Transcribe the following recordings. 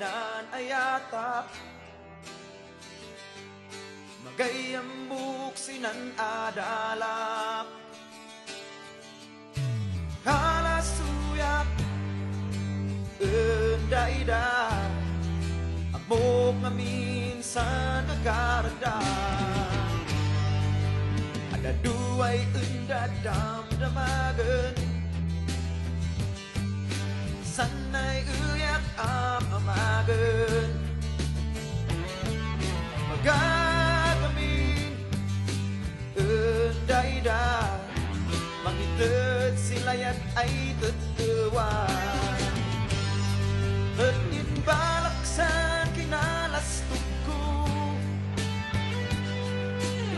nan ayatap magayambuk sinan adalap halasuyak enda-ida agmok nga minsan nagarada ada duay enda damdamagan sanay uyak amagan magagamin enda-ida mangited silayat ay tutuwan Tatin balaksan kinalastok ko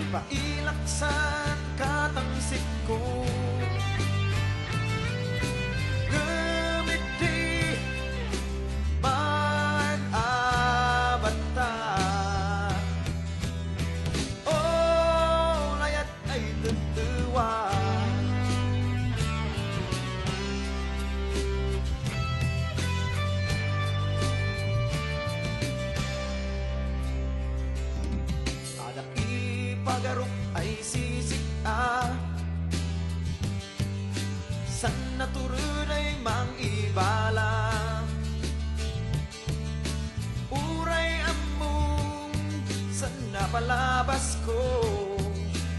Ipailaksan katangsip ko Gumiti man abata Oh, layat ay tutuwa Pagarok ay sisika San naturun ay mangibala Uray among san napalabas ko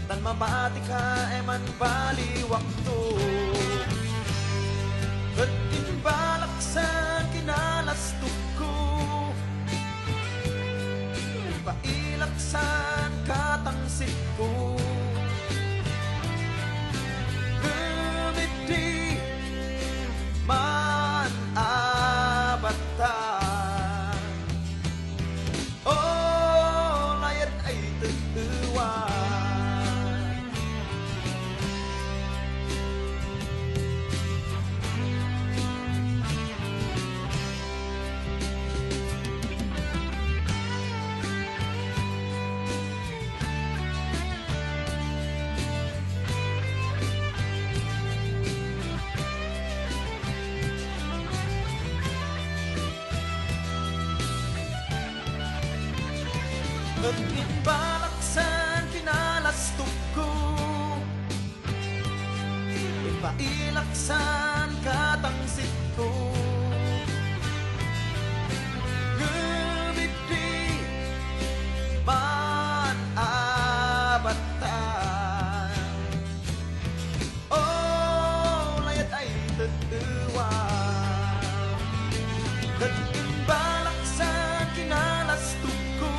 Tan mamati ka ay man baliwak to Katin balaksan kinalastok ko Pailaksan katangsip ko Gumiti man abata Oh, layat ay tutuwan Pagkin balaksan kinalastok ko Ipailaksan katangsip ko Gumiti man abatan Oh, layat ay tutuwan Pagkin balaksan kinalastok ko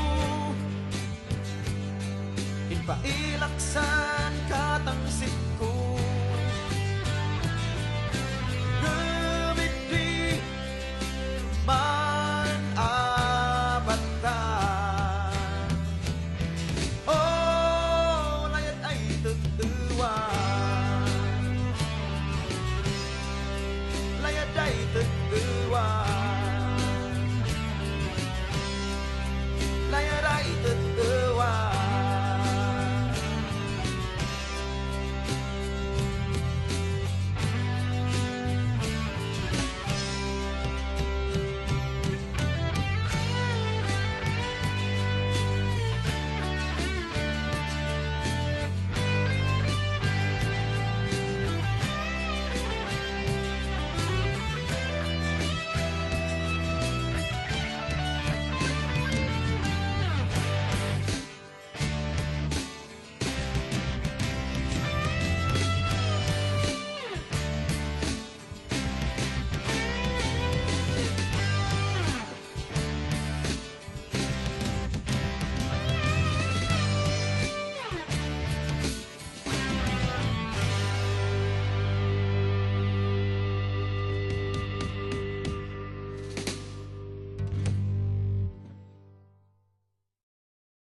Pailaksan